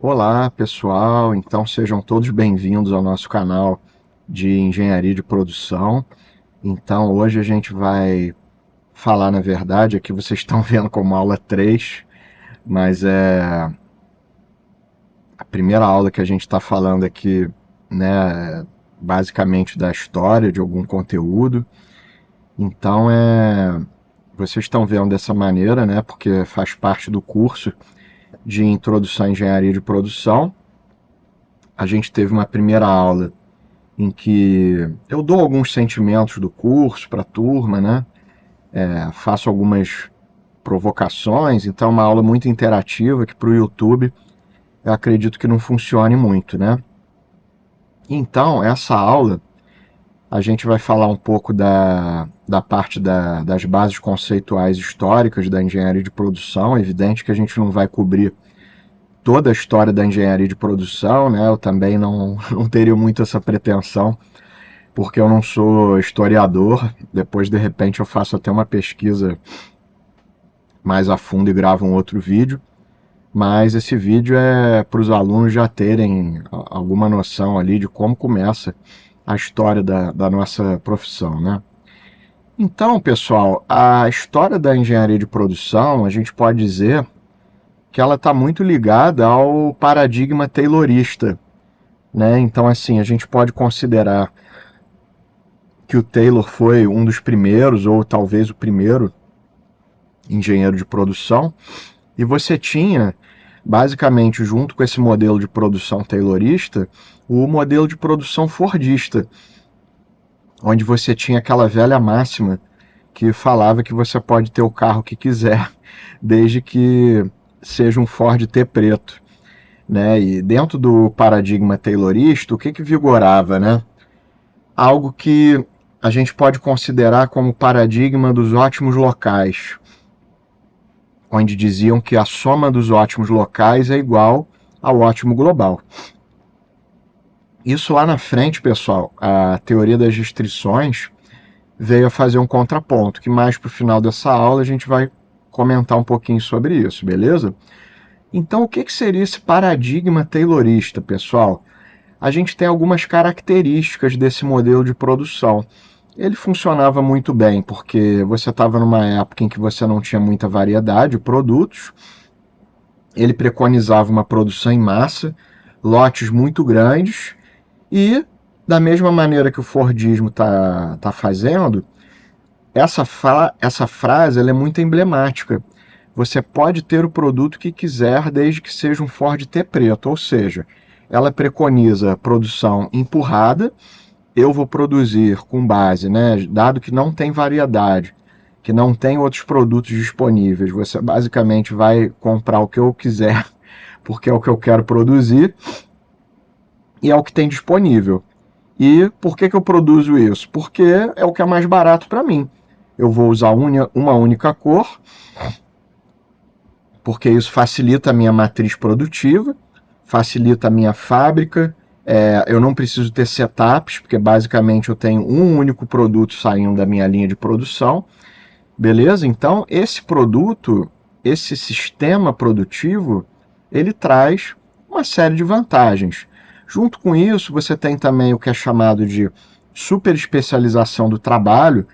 Olá, pessoal. Então sejam todos bem-vindos ao nosso canal de Engenharia de Produção. Então hoje a gente vai falar, na verdade, aqui vocês estão vendo como aula 3, mas é a primeira aula que a gente está falando aqui, né, basicamente da história de algum conteúdo. Então vocês estão vendo dessa maneira, né, porque faz parte do curso de Introdução à Engenharia de Produção. A gente teve uma primeira aula em que eu dou alguns sentimentos do curso para a turma, né? Faço algumas provocações, então é uma aula muito interativa que para o YouTube eu acredito que não funcione muito, né? Então, essa aula a gente vai falar um pouco da parte das bases conceituais históricas da engenharia de produção. É evidente que a gente não vai cobrir toda a história da engenharia de produção, né? Eu também não teria muito essa pretensão, porque eu não sou historiador. Depois, de repente, eu faço até uma pesquisa mais a fundo e gravo um outro vídeo. Mas esse vídeo é para os alunos já terem alguma noção ali de como começa a história da nossa profissão, né? Então, pessoal, a história da engenharia de produção, a gente pode dizer que ela está muito ligada ao paradigma taylorista, né? Então, assim, a gente pode considerar que o Taylor foi um dos primeiros, ou talvez o primeiro, engenheiro de produção, e você tinha, basicamente, junto com esse modelo de produção taylorista, o modelo de produção fordista, onde você tinha aquela velha máxima que falava que você pode ter o carro que quiser, desde que seja um Ford T preto, né? E dentro do paradigma taylorista, o que vigorava, né? Algo que a gente pode considerar como paradigma dos ótimos locais, onde diziam que a soma dos ótimos locais é igual ao ótimo global. Isso lá na frente, pessoal, a teoria das restrições veio a fazer um contraponto, que mais para o final dessa aula a gente vai comentar um pouquinho sobre isso, beleza? Então, o que seria esse paradigma taylorista, pessoal? A gente tem algumas características desse modelo de produção. Ele funcionava muito bem porque você estava numa época em que você não tinha muita variedade de produtos. Ele preconizava uma produção em massa, lotes muito grandes, e da mesma maneira que o Fordismo tá fazendo, essa frase ela é muito emblemática. Você pode ter o produto que quiser desde que seja um Ford T preto, ou seja, ela preconiza produção empurrada. Eu vou produzir com base, né, dado que não tem variedade, que não tem outros produtos disponíveis, você basicamente vai comprar o que eu quiser, porque é o que eu quero produzir e é o que tem disponível. E por que eu produzo isso? Porque é o que é mais barato para mim. Eu vou usar uma única cor, porque isso facilita a minha matriz produtiva, facilita a minha fábrica. Eu não preciso ter setups, porque basicamente eu tenho um único produto saindo da minha linha de produção. Beleza? Então, esse produto, esse sistema produtivo, ele traz uma série de vantagens. Junto com isso, você tem também o que é chamado de super especialização do trabalho,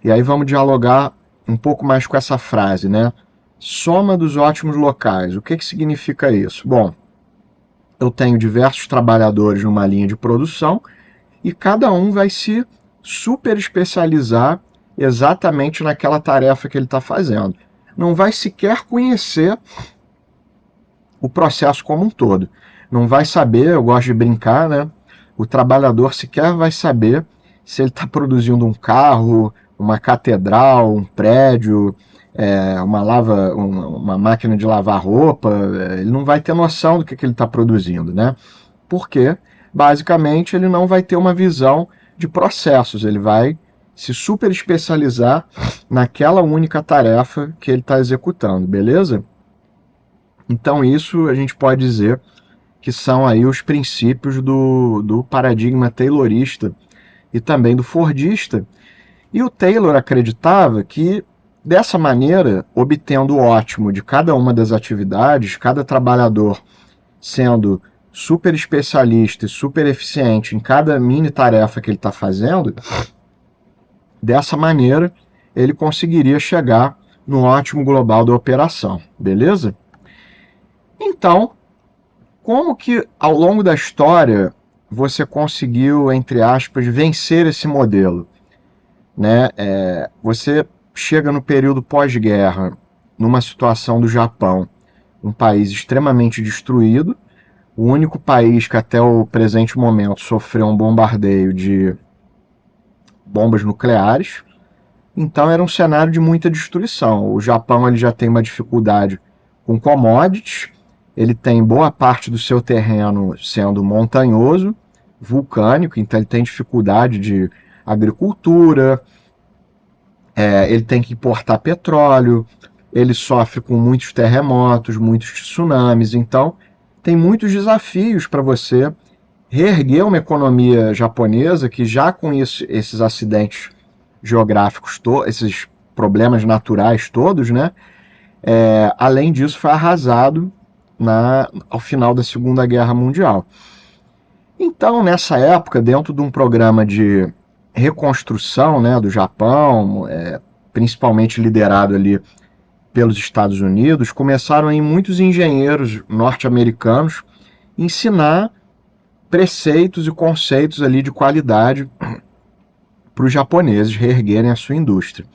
e aí vamos dialogar um pouco mais com essa frase, né? Soma dos ótimos locais. O que significa isso? Bom, eu tenho diversos trabalhadores numa linha de produção e cada um vai se super especializar exatamente naquela tarefa que ele está fazendo. Não vai sequer conhecer o processo como um todo. Não vai saber, eu gosto de brincar, né? O trabalhador sequer vai saber se ele está produzindo um carro, uma catedral, um prédio, uma máquina de lavar roupa. Ele não vai ter noção do que ele está produzindo, né? Porque, basicamente, ele não vai ter uma visão de processos, ele vai se super especializar naquela única tarefa que ele está executando, beleza? Então isso a gente pode dizer que são aí os princípios do paradigma taylorista e também do fordista. E o Taylor acreditava que, dessa maneira, obtendo o ótimo de cada uma das atividades, cada trabalhador sendo super especialista e super eficiente em cada mini tarefa que ele está fazendo, dessa maneira ele conseguiria chegar no ótimo global da operação, beleza? Então, como que ao longo da história você conseguiu, entre aspas, vencer esse modelo? Né? Você chega no período pós-guerra, numa situação do Japão, um país extremamente destruído, o único país que até o presente momento sofreu um bombardeio de bombas nucleares. Então era um cenário de muita destruição. O Japão ele já tem uma dificuldade com commodities, ele tem boa parte do seu terreno sendo montanhoso, vulcânico, então ele tem dificuldade de agricultura, ele tem que importar petróleo, ele sofre com muitos terremotos, muitos tsunamis, então tem muitos desafios para você reerguer uma economia japonesa que já com esses acidentes geográficos, esses problemas naturais todos, né? Além disso, foi arrasado ao final da Segunda Guerra Mundial. Então, nessa época, dentro de um programa de reconstrução, né, do Japão, principalmente liderado ali pelos Estados Unidos, começaram aí muitos engenheiros norte-americanos ensinar preceitos e conceitos ali de qualidade para os japoneses reerguerem a sua indústria.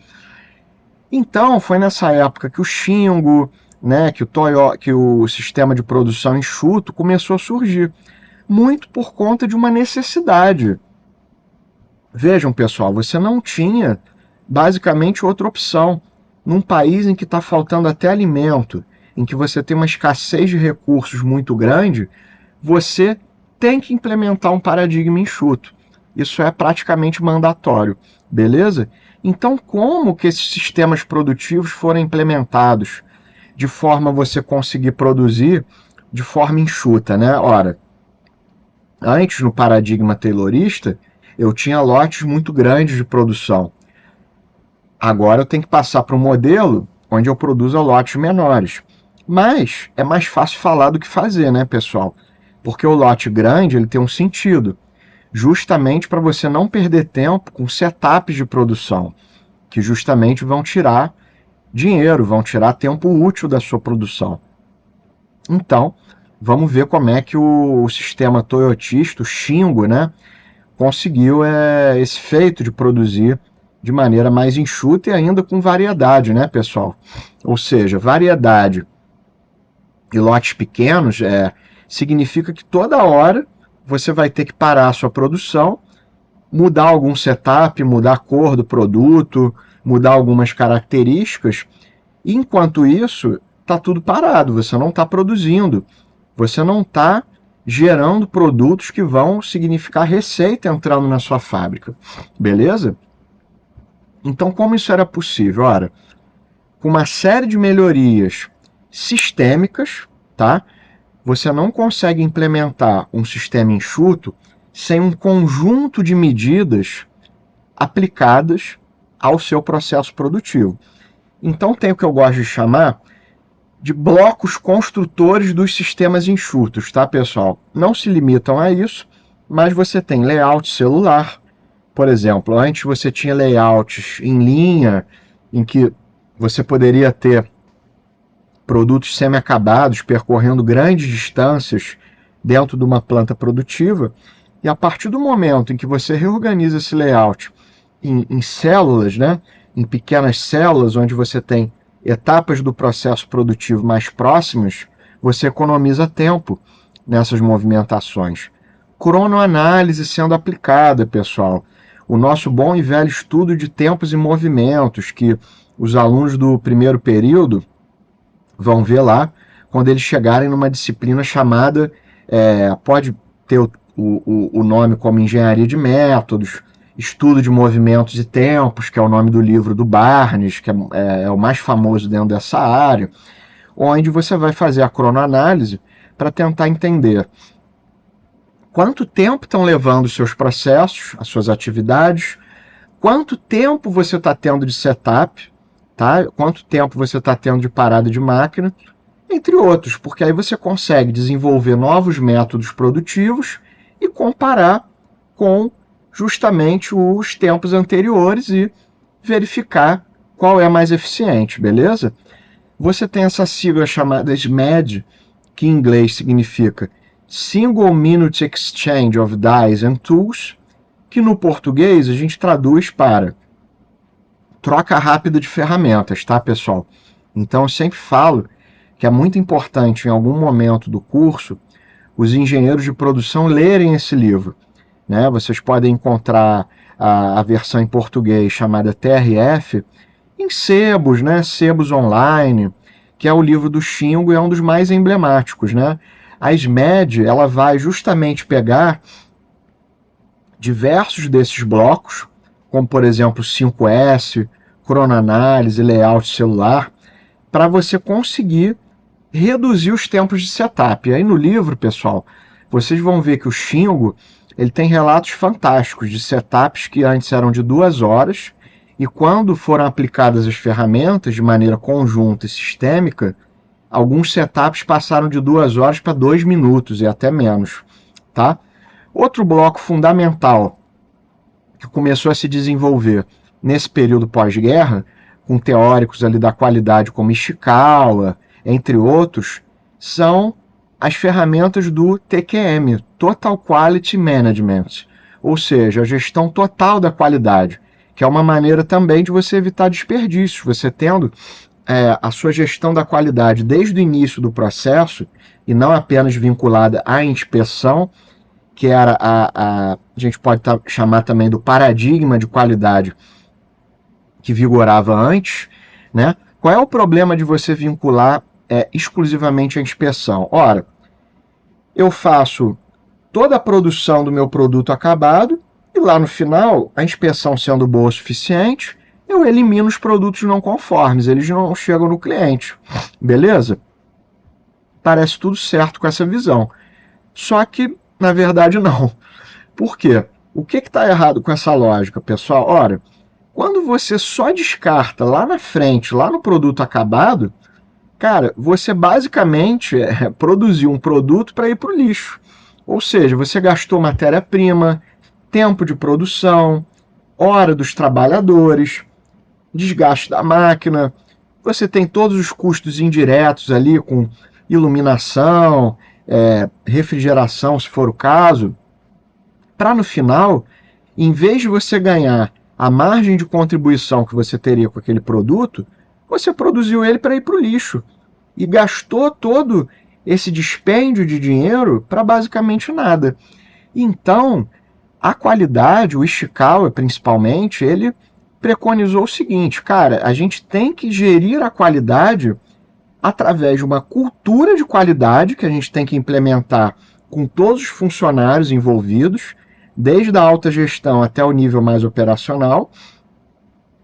Então, foi nessa época que o Shingo, né, que o sistema de produção enxuto começou a surgir, muito por conta de uma necessidade. Vejam, pessoal, você não tinha basicamente outra opção. Num país em que está faltando até alimento, em que você tem uma escassez de recursos muito grande, você tem que implementar um paradigma enxuto. Isso é praticamente mandatório, beleza? Então, como que esses sistemas produtivos foram implementados de forma a você conseguir produzir de forma enxuta, né? Ora, antes, no paradigma taylorista, eu tinha lotes muito grandes de produção. Agora eu tenho que passar para um modelo onde eu produzo lotes menores. Mas é mais fácil falar do que fazer, né, pessoal? Porque o lote grande ele tem um sentido, justamente para você não perder tempo com setups de produção, que justamente vão tirar dinheiro, vão tirar tempo útil da sua produção. Então, vamos ver como é que o sistema toyotista, o Shingo, né, conseguiu esse feito de produzir de maneira mais enxuta e ainda com variedade, né, pessoal? Ou seja, variedade e lotes pequenos significa que toda hora você vai ter que parar a sua produção, mudar algum setup, mudar a cor do produto, mudar algumas características, e enquanto isso, está tudo parado, você não está produzindo, você não está gerando produtos que vão significar receita entrando na sua fábrica, beleza? Então, como isso era possível? Ora, com uma série de melhorias sistêmicas, tá? Você não consegue implementar um sistema enxuto sem um conjunto de medidas aplicadas ao seu processo produtivo. Então tem o que eu gosto de chamar de blocos construtores dos sistemas enxutos, tá, pessoal? Não se limitam a isso, mas você tem layout celular. Por exemplo, antes você tinha layouts em linha, em que você poderia ter produtos semi-acabados percorrendo grandes distâncias dentro de uma planta produtiva, e a partir do momento em que você reorganiza esse layout em células, né, em pequenas células, onde você tem etapas do processo produtivo mais próximas, você economiza tempo nessas movimentações. Cronoanálise sendo aplicada, pessoal. O nosso bom e velho estudo de tempos e movimentos, que os alunos do primeiro período vão ver lá, quando eles chegarem numa disciplina chamada, pode ter o nome como Engenharia de Métodos, Estudo de Movimentos e Tempos, que é o nome do livro do Barnes, que é o mais famoso dentro dessa área, onde você vai fazer a cronoanálise para tentar entender quanto tempo estão levando os seus processos, as suas atividades, quanto tempo você está tendo de setup, tá? Quanto tempo você está tendo de parada de máquina, entre outros, porque aí você consegue desenvolver novos métodos produtivos e comparar com justamente os tempos anteriores e verificar qual é mais eficiente, beleza? Você tem essa sigla chamada SMAD, que em inglês significa Single Minute Exchange of Dies and Tools, que no português a gente traduz para troca rápida de ferramentas, tá, pessoal? Então eu sempre falo que é muito importante em algum momento do curso os engenheiros de produção lerem esse livro, né? Vocês podem encontrar a versão em português chamada TRF em sebos, né? Sebos online, que é o livro do Xingu e é um dos mais emblemáticos, né? A SMAD, ela vai justamente pegar diversos desses blocos, como por exemplo 5S, cronoanálise, layout celular, para você conseguir reduzir os tempos de setup. E aí no livro, pessoal, vocês vão ver que o Xingu ele tem relatos fantásticos de setups que antes eram de 2 horas e quando foram aplicadas as ferramentas de maneira conjunta e sistêmica, alguns setups passaram de 2 horas para 2 minutos e até menos, tá? Outro bloco fundamental que começou a se desenvolver nesse período pós-guerra, com teóricos ali da qualidade como Ishikawa, entre outros, são as ferramentas do TQM, Total Quality Management, ou seja, a gestão total da qualidade, que é uma maneira também de você evitar desperdícios, você tendo a sua gestão da qualidade desde o início do processo, e não apenas vinculada à inspeção, que era a gente pode chamar também do paradigma de qualidade que vigorava antes, né? Qual é o problema de você vincular exclusivamente a inspeção? Ora, eu faço toda a produção do meu produto acabado e lá no final, a inspeção sendo boa o suficiente, eu elimino os produtos não conformes, eles não chegam no cliente, beleza? Parece tudo certo com essa visão. Só que, na verdade, não. Por quê? O que está errado com essa lógica, pessoal? Ora, quando você só descarta lá na frente, lá no produto acabado, cara, você basicamente produziu um produto para ir para o lixo. Ou seja, você gastou matéria-prima, tempo de produção, hora dos trabalhadores, desgaste da máquina, você tem todos os custos indiretos ali com iluminação, refrigeração, se for o caso, para no final, em vez de você ganhar a margem de contribuição que você teria com aquele produto, você produziu ele para ir para o lixo e gastou todo esse dispêndio de dinheiro para basicamente nada. Então, a qualidade, o Ishikawa principalmente, ele preconizou o seguinte, cara, a gente tem que gerir a qualidade através de uma cultura de qualidade que a gente tem que implementar com todos os funcionários envolvidos, desde a alta gestão até o nível mais operacional,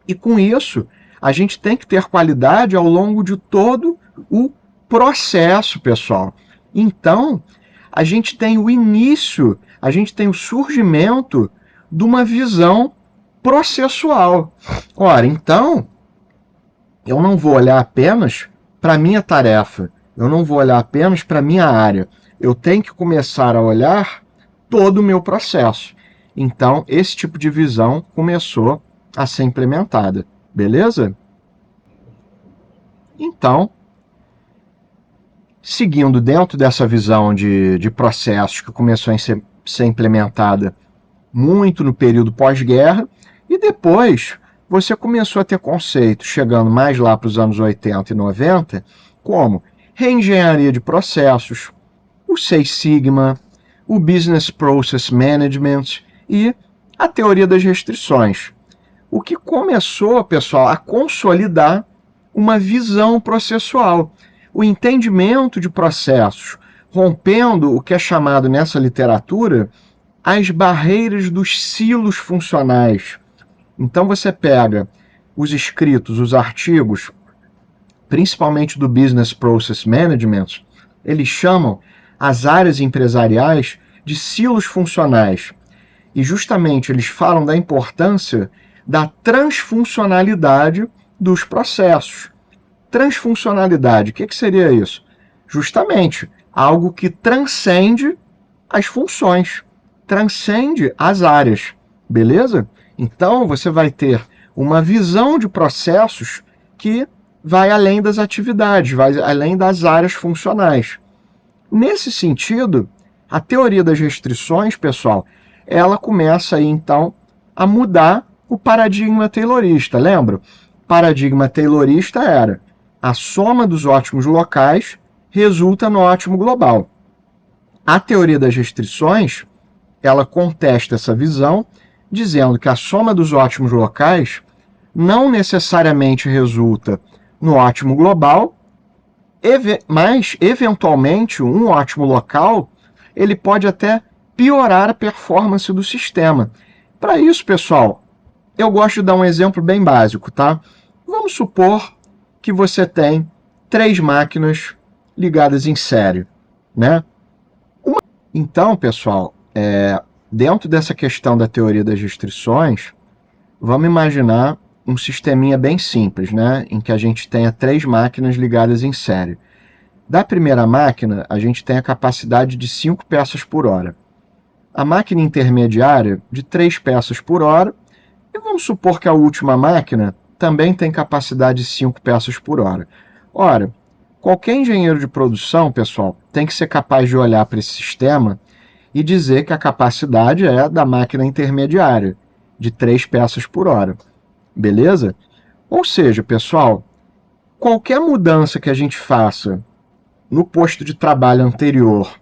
e com isso a gente tem que ter qualidade ao longo de todo o processo, pessoal. Então, a gente tem o início, a gente tem o surgimento de uma visão processual. Ora, então, eu não vou olhar apenas para a minha tarefa, eu não vou olhar apenas para a minha área, eu tenho que começar a olhar todo o meu processo. Então, esse tipo de visão começou a ser implementada, beleza? Então, seguindo dentro dessa visão de processos que começou a ser implementada muito no período pós-guerra, e depois você começou a ter conceitos, chegando mais lá para os anos 80 e 90, como reengenharia de processos, o Six Sigma, o Business Process Management e a teoria das restrições. O que começou, pessoal, a consolidar uma visão processual, o entendimento de processos, rompendo o que é chamado nessa literatura as barreiras dos silos funcionais. Então você pega os escritos, os artigos, principalmente do Business Process Management, eles chamam as áreas empresariais de silos funcionais. E justamente eles falam da importância da transfuncionalidade dos processos. Transfuncionalidade, o que seria isso? Justamente, algo que transcende as funções, transcende as áreas, beleza? Então, você vai ter uma visão de processos que vai além das atividades, vai além das áreas funcionais. Nesse sentido, a teoria das restrições, pessoal, ela começa aí, então, a mudar o paradigma taylorista. Lembra? O paradigma taylorista era a soma dos ótimos locais resulta no ótimo global. A teoria das restrições, ela contesta essa visão, dizendo que a soma dos ótimos locais não necessariamente resulta no ótimo global, mas, eventualmente, um ótimo local ele pode até piorar a performance do sistema. Para isso, pessoal, eu gosto de dar um exemplo bem básico, tá? Vamos supor que você tem 3 máquinas ligadas em série, né? Então, pessoal, dentro dessa questão da teoria das restrições, vamos imaginar um sisteminha bem simples, né? Em que a gente tenha 3 máquinas ligadas em série. Da primeira máquina, a gente tem a capacidade de 5 peças por hora. A máquina intermediária, de 3 peças por hora. E vamos supor que a última máquina também tem capacidade de 5 peças por hora. Ora, qualquer engenheiro de produção, pessoal, tem que ser capaz de olhar para esse sistema e dizer que a capacidade é da máquina intermediária, de 3 peças por hora. Beleza? Ou seja, pessoal, qualquer mudança que a gente faça no posto de trabalho anterior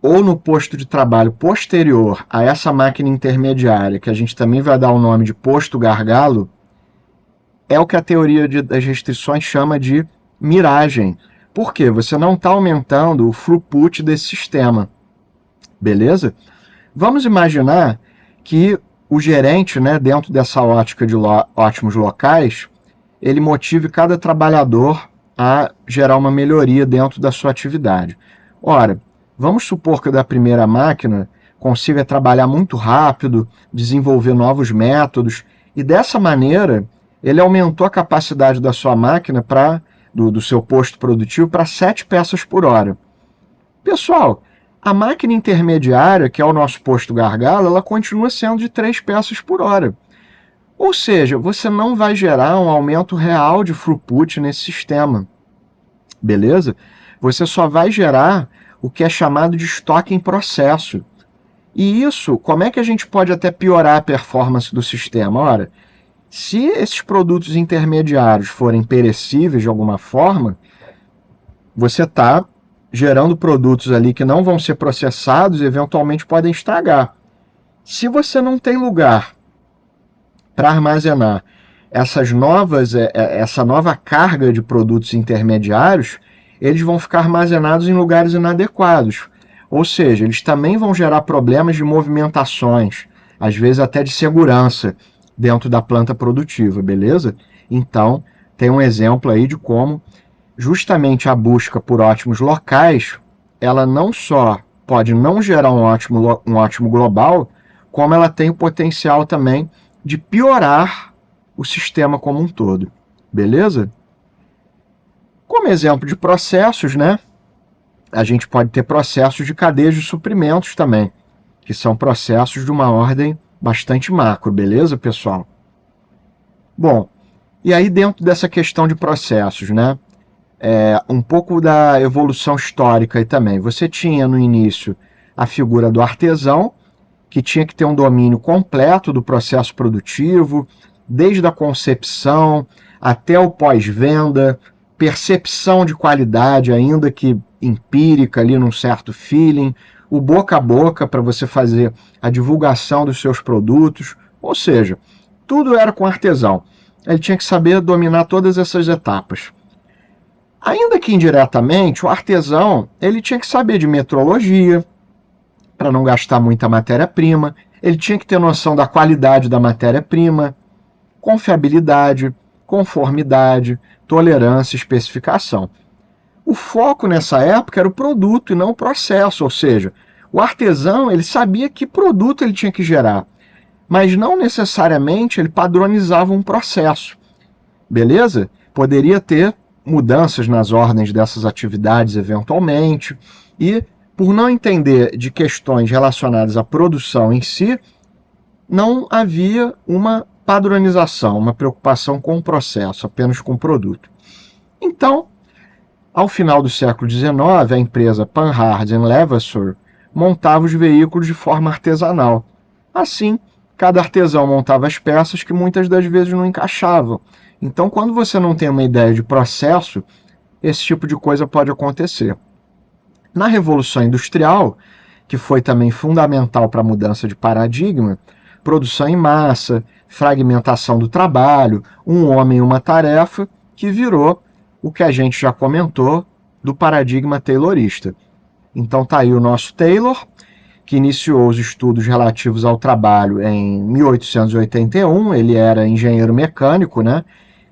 ou no posto de trabalho posterior a essa máquina intermediária, que a gente também vai dar o nome de posto gargalo, é o que a teoria das restrições chama de miragem. Por quê? Você não está aumentando o throughput desse sistema. Beleza? Vamos imaginar que o gerente, né, dentro dessa ótica de ótimos locais, ele motive cada trabalhador a gerar uma melhoria dentro da sua atividade. Ora, vamos supor que o da primeira máquina consiga trabalhar muito rápido, desenvolver novos métodos, e dessa maneira ele aumentou a capacidade da sua máquina, do seu posto produtivo, para 7 peças por hora. Pessoal, a máquina intermediária, que é o nosso posto gargalo, ela continua sendo de 3 peças por hora. Ou seja, você não vai gerar um aumento real de throughput nesse sistema. Beleza? Você só vai gerar o que é chamado de estoque em processo. E isso, como é que a gente pode até piorar a performance do sistema? Ora, se esses produtos intermediários forem perecíveis de alguma forma, você está gerando produtos ali que não vão ser processados e eventualmente podem estragar. Se você não tem lugar para armazenar essa nova carga de produtos intermediários, eles vão ficar armazenados em lugares inadequados. Ou seja, eles também vão gerar problemas de movimentações, às vezes até de segurança dentro da planta produtiva, beleza? Então, tem um exemplo aí de como justamente a busca por ótimos locais, ela não só pode não gerar um ótimo global, como ela tem o potencial também de piorar o sistema como um todo. Beleza? Como exemplo de processos, né? A gente pode ter processos de cadeias de suprimentos também, que são processos de uma ordem bastante macro, beleza, pessoal? Bom, e aí dentro dessa questão de processos, né? Um pouco da evolução histórica aí também. Você tinha no início a figura do artesão, que tinha que ter um domínio completo do processo produtivo, desde a concepção até o pós-venda, percepção de qualidade, ainda que empírica, ali num certo feeling, o boca a boca para você fazer a divulgação dos seus produtos, ou seja, tudo era com artesão. Ele tinha que saber dominar todas essas etapas. Ainda que indiretamente, o artesão ele tinha que saber de metrologia, para não gastar muita matéria-prima, ele tinha que ter noção da qualidade da matéria-prima, confiabilidade, conformidade, tolerância e especificação. O foco nessa época era o produto e não o processo, ou seja, o artesão ele sabia que produto ele tinha que gerar, mas não necessariamente ele padronizava um processo. Beleza? Poderia ter mudanças nas ordens dessas atividades eventualmente, e por não entender de questões relacionadas à produção em si, não havia uma padronização, uma preocupação com o processo, apenas com o produto. Então, ao final do século XIX, a empresa Panhard Levasseur montava os veículos de forma artesanal. Assim, cada artesão montava as peças que muitas das vezes não encaixavam. Então, quando você não tem uma ideia de processo, esse tipo de coisa pode acontecer. Na Revolução Industrial, que foi também fundamental para a mudança de paradigma, produção em massa, fragmentação do trabalho, um homem e uma tarefa, que virou o que a gente já comentou do paradigma taylorista. Então tá aí o nosso Taylor, que iniciou os estudos relativos ao trabalho em 1881, ele era engenheiro mecânico, né?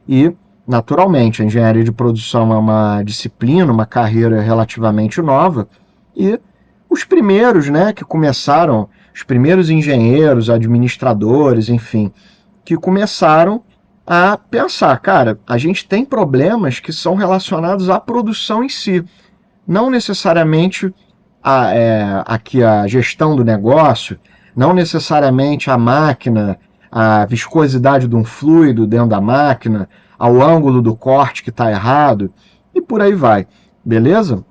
E, naturalmente, a engenharia de produção é uma disciplina, uma carreira relativamente nova, e os primeiros, né, que começaram, os primeiros engenheiros, administradores, enfim, que começaram a pensar, cara, a gente tem problemas que são relacionados à produção em si, não necessariamente aqui a gestão do negócio, não necessariamente a máquina, a viscosidade de um fluido dentro da máquina, ao ângulo do corte que está errado, e por aí vai, beleza?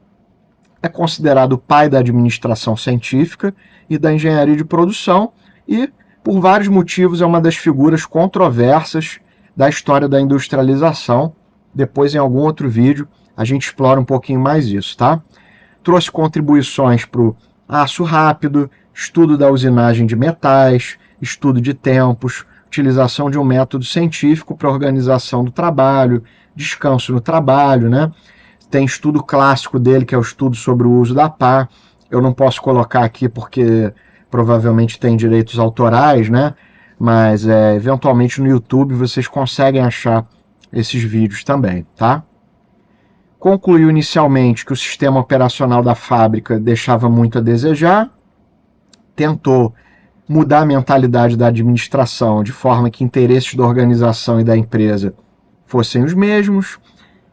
É considerado o pai da administração científica e da engenharia de produção e, por vários motivos, é uma das figuras controversas da história da industrialização. Depois, em algum outro vídeo, a gente explora um pouquinho mais isso, tá? Trouxe contribuições para o aço rápido, estudo da usinagem de metais, estudo de tempos, utilização de um método científico para organização do trabalho, descanso no trabalho, né? Tem estudo clássico dele, que é o estudo sobre o uso da pá. Eu não posso colocar aqui porque provavelmente tem direitos autorais, né? Mas eventualmente no YouTube vocês conseguem achar esses vídeos também, tá? Concluiu inicialmente que o sistema operacional da fábrica deixava muito a desejar, tentou mudar a mentalidade da administração de forma que interesses da organização e da empresa fossem os mesmos,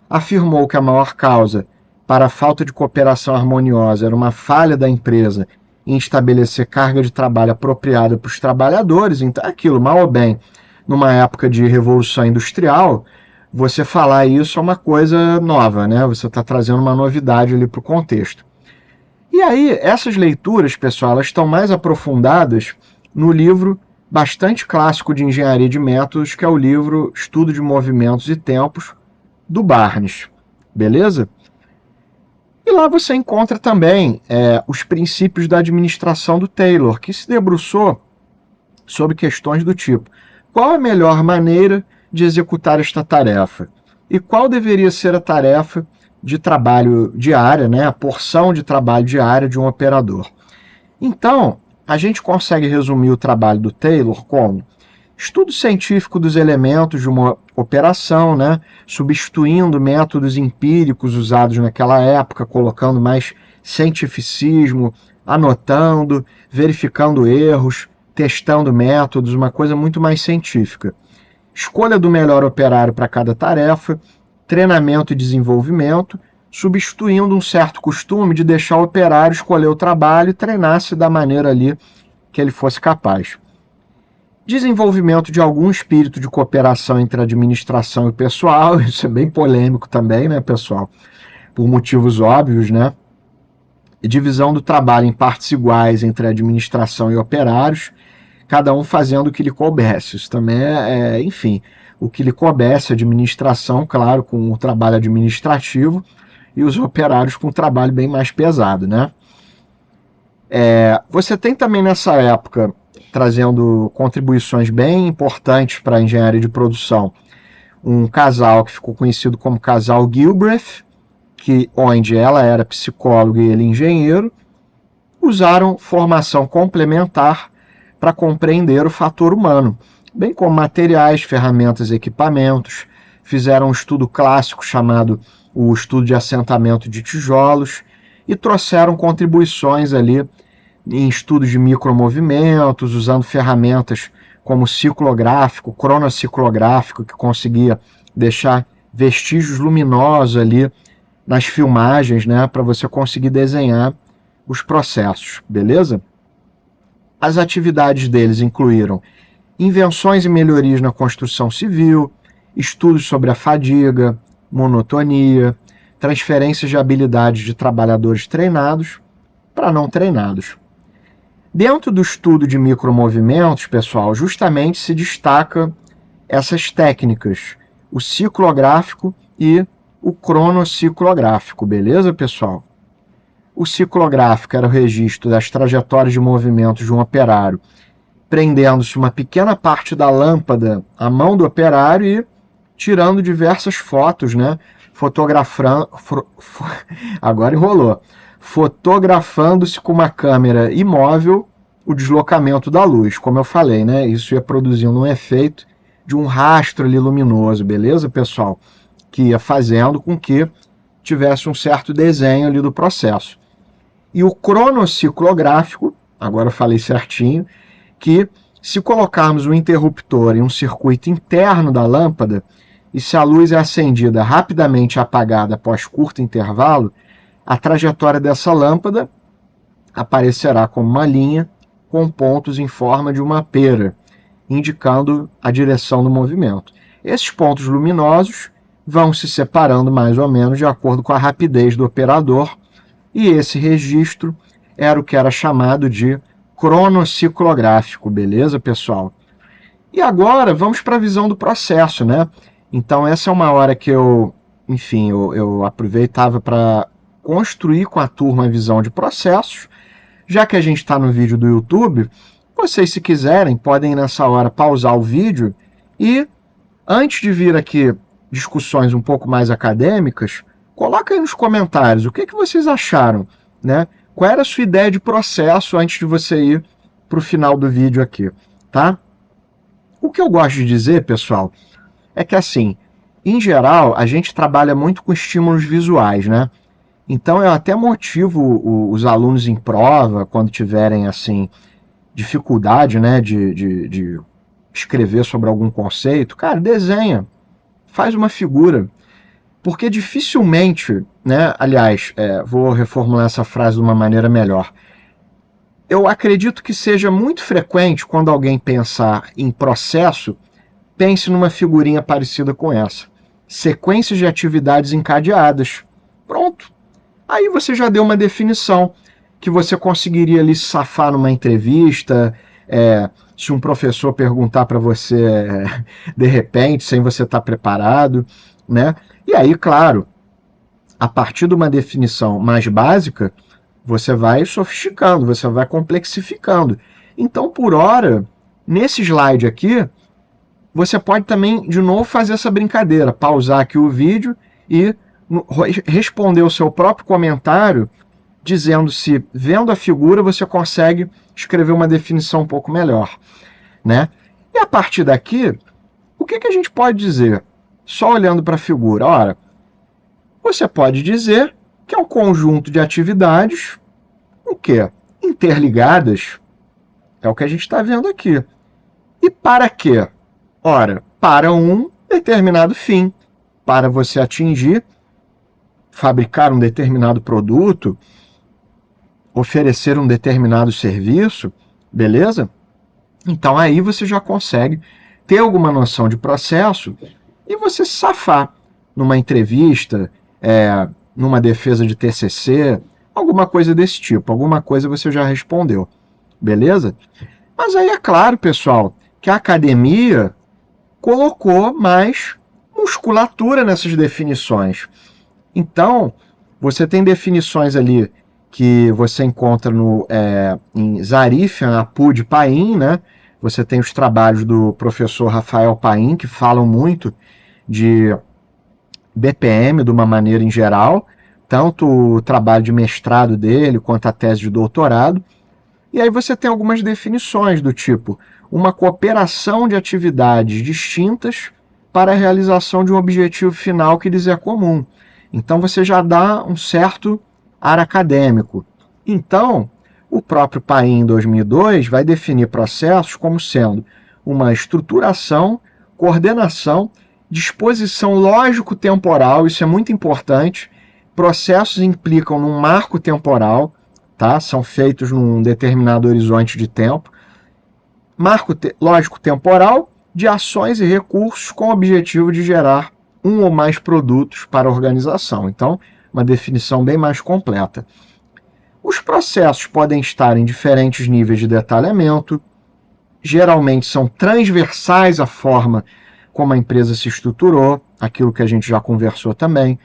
afirmou que a maior causa para a falta de cooperação harmoniosa era uma falha da empresa em estabelecer carga de trabalho apropriada para os trabalhadores. Então, aquilo, mal ou bem, numa época de revolução industrial, você falar isso é uma coisa nova, né? Você está trazendo uma novidade ali para o contexto. E aí, essas leituras, pessoal, elas estão mais aprofundadas no livro bastante clássico de engenharia de métodos, que é o livro Estudo de Movimentos e Tempos, do Barnes, beleza? E lá você encontra também os princípios da administração do Taylor, que se debruçou sobre questões do tipo: qual a melhor maneira de executar esta tarefa? E qual deveria ser a tarefa de trabalho diária, né, a porção de trabalho diária de um operador? Então, a gente consegue resumir o trabalho do Taylor como estudo científico dos elementos de uma operação, né, substituindo métodos empíricos usados naquela época, colocando mais cientificismo, anotando, verificando erros, testando métodos, uma coisa muito mais científica. Escolha do melhor operário para cada tarefa, treinamento e desenvolvimento, substituindo um certo costume de deixar o operário escolher o trabalho e treinar-se da maneira ali que ele fosse capaz. Desenvolvimento de algum espírito de cooperação entre a administração e o pessoal, isso é bem polêmico também, né, pessoal? Por motivos óbvios, né? E divisão do trabalho em partes iguais entre a administração e operários, cada um fazendo o que lhe coubesse. Isso também enfim, o que lhe coubesse, a administração, claro, com o trabalho administrativo, e os operários com um trabalho bem mais pesado, né? Você tem também nessa época, trazendo contribuições bem importantes para a engenharia de produção, um casal que ficou conhecido como casal Gilbreth, onde ela era psicóloga e ele engenheiro, usaram formação complementar para compreender o fator humano, bem como materiais, ferramentas e equipamentos. Fizeram um estudo clássico chamado o estudo de assentamento de tijolos e trouxeram contribuições ali em estudos de micromovimentos, usando ferramentas como ciclográfico, cronociclográfico, que conseguia deixar vestígios luminosos ali nas filmagens, né, para você conseguir desenhar os processos, beleza? As atividades deles incluíram invenções e melhorias na construção civil, estudos sobre a fadiga, monotonia, transferências de habilidades de trabalhadores treinados para não treinados. Dentro do estudo de micromovimentos, pessoal, justamente se destaca essas técnicas, o ciclográfico e o cronociclográfico, beleza, pessoal? O ciclográfico era o registro das trajetórias de movimentos de um operário, prendendo-se uma pequena parte da lâmpada à mão do operário e tirando diversas fotos, né? Agora enrolou. Fotografando-se com uma câmera imóvel o deslocamento da luz, como eu falei, né? Isso ia produzindo um efeito de um rastro ali luminoso, beleza, pessoal? Que ia fazendo com que tivesse um certo desenho ali do processo. E o cronociclográfico, agora eu falei certinho, que se colocarmos um interruptor em um circuito interno da lâmpada, e se a luz é acendida rapidamente e apagada após curto intervalo, a trajetória dessa lâmpada aparecerá como uma linha com pontos em forma de uma pera, indicando a direção do movimento. Esses pontos luminosos vão se separando mais ou menos de acordo com a rapidez do operador, e esse registro era o que era chamado de cronociclográfico, beleza, pessoal? E agora vamos para a visão do processo, né? Então essa é uma hora que eu aproveitava para construir com a turma a visão de processos. Já que a gente está no vídeo do YouTube, vocês, se quiserem, podem nessa hora pausar o vídeo e, antes de vir aqui discussões um pouco mais acadêmicas, coloca aí nos comentários o que vocês acharam, né? Qual era a sua ideia de processo antes de você ir para o final do vídeo aqui, tá? O que eu gosto de dizer, pessoal, é que assim, em geral, a gente trabalha muito com estímulos visuais, né? Então eu até motivo os alunos em prova, quando tiverem assim dificuldade, né, de escrever sobre algum conceito, cara, desenha, faz uma figura, porque dificilmente, né, aliás, vou reformular essa frase de uma maneira melhor. Eu acredito que seja muito frequente quando alguém pensar em processo, pense numa figurinha parecida com essa. Sequências de atividades encadeadas. Pronto. Aí você já deu uma definição que você conseguiria ali safar numa entrevista, se um professor perguntar para você de repente, sem você estar preparado, né? E aí, claro, a partir de uma definição mais básica, você vai sofisticando, você vai complexificando. Então, por hora, nesse slide aqui, você pode também, de novo, fazer essa brincadeira, pausar aqui o vídeo e responder o seu próprio comentário, dizendo se, vendo a figura, você consegue escrever uma definição um pouco melhor, né? E a partir daqui, o que a gente pode dizer? Só olhando para a figura, ora, você pode dizer que é um conjunto de atividades, o quê? Interligadas, é o que a gente está vendo aqui. E para quê? Ora, para um determinado fim, para você atingir, fabricar um determinado produto, oferecer um determinado serviço, beleza? Então aí você já consegue ter alguma noção de processo e você se safar numa entrevista, numa defesa de TCC, alguma coisa desse tipo, alguma coisa você já respondeu, beleza? Mas aí é claro, pessoal, que a academia colocou mais musculatura nessas definições. Então, você tem definições ali que você encontra em Zarif, Apud, Paim, né? Você tem os trabalhos do professor Rafael Paim, que falam muito de BPM de uma maneira em geral, tanto o trabalho de mestrado dele quanto a tese de doutorado. E aí você tem algumas definições do tipo uma cooperação de atividades distintas para a realização de um objetivo final que lhes é comum. Então você já dá um certo ar acadêmico. Então, o próprio Paim, em 2002, vai definir processos como sendo uma estruturação, coordenação disposição lógico-temporal, isso é muito importante. Processos implicam num marco temporal, tá? São feitos num determinado horizonte de tempo. Marco lógico-temporal de ações e recursos com o objetivo de gerar um ou mais produtos para a organização. Então, uma definição bem mais completa. Os processos podem estar em diferentes níveis de detalhamento, geralmente são transversais à forma como a empresa se estruturou, aquilo que a gente já conversou também,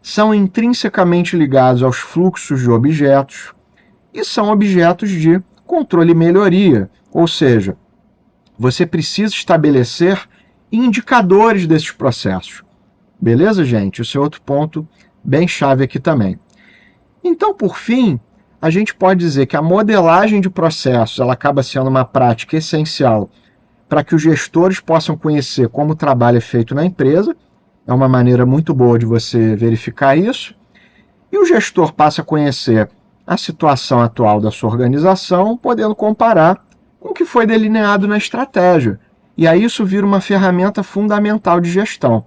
são intrinsecamente ligados aos fluxos de objetos e são objetos de controle e melhoria, ou seja, você precisa estabelecer indicadores desses processos. Beleza, gente? Esse é outro ponto bem chave aqui também. Então, por fim, a gente pode dizer que a modelagem de processos ela acaba sendo uma prática essencial para que os gestores possam conhecer como o trabalho é feito na empresa. É uma maneira muito boa de você verificar isso. E o gestor passa a conhecer a situação atual da sua organização, podendo comparar com o que foi delineado na estratégia. E aí isso vira uma ferramenta fundamental de gestão.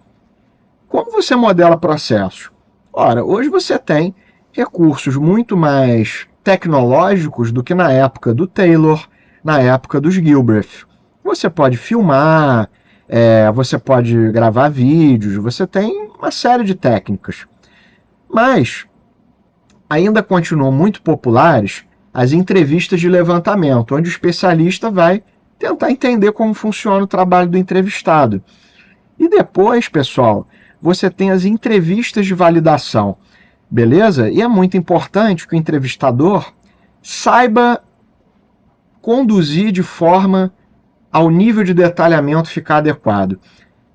Como você modela processos? Ora, hoje você tem recursos muito mais tecnológicos do que na época do Taylor, na época dos Gilbreth. Você pode filmar, você pode gravar vídeos, você tem uma série de técnicas. Mas ainda continuam muito populares as entrevistas de levantamento, onde o especialista vai tentar entender como funciona o trabalho do entrevistado. E depois, pessoal, você tem as entrevistas de validação, beleza? E é muito importante que o entrevistador saiba conduzir de forma ao nível de detalhamento ficar adequado.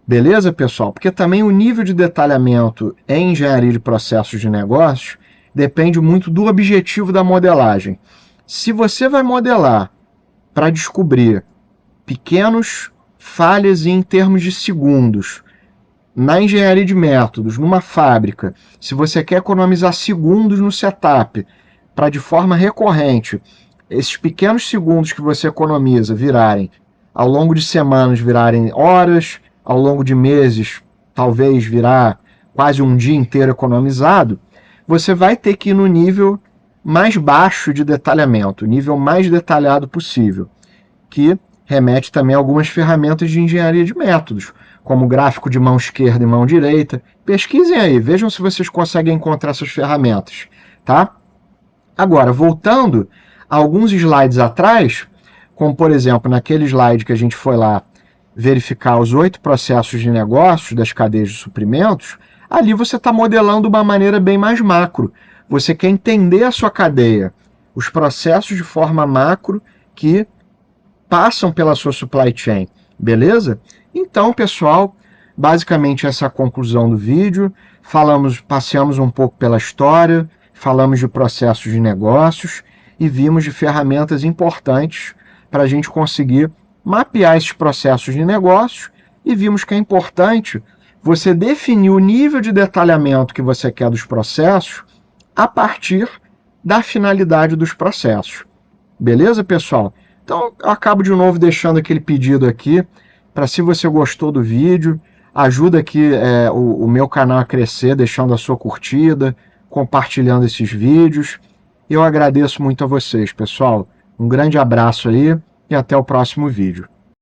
Beleza, pessoal? Porque também o nível de detalhamento em engenharia de processos de negócios depende muito do objetivo da modelagem. Se você vai modelar para descobrir pequenas falhas em termos de segundos na engenharia de métodos, numa fábrica, se você quer economizar segundos no setup, para de forma recorrente esses pequenos segundos que você economiza virarem, ao longo de semanas, virarem horas, ao longo de meses, talvez virar quase um dia inteiro economizado, você vai ter que ir no nível mais baixo de detalhamento, o nível mais detalhado possível, que remete também a algumas ferramentas de engenharia de métodos, como gráfico de mão esquerda e mão direita. Pesquisem aí, vejam se vocês conseguem encontrar essas ferramentas, tá? Agora, voltando a alguns slides atrás, como por exemplo, naquele slide que a gente foi lá verificar os 8 processos de negócios das cadeias de suprimentos, ali você está modelando uma maneira bem mais macro. Você quer entender a sua cadeia, os processos de forma macro que passam pela sua supply chain, beleza? Então, pessoal, basicamente essa é a conclusão do vídeo. Passeamos um pouco pela história, falamos de processos de negócios e vimos de ferramentas importantes para a gente conseguir mapear esses processos de negócios e vimos que é importante você definir o nível de detalhamento que você quer dos processos a partir da finalidade dos processos. Beleza, pessoal? Então, eu acabo de novo deixando aquele pedido aqui para, se você gostou do vídeo, ajuda aqui o meu canal a crescer, deixando a sua curtida, compartilhando esses vídeos. Eu agradeço muito a vocês, pessoal. Um grande abraço aí e até o próximo vídeo.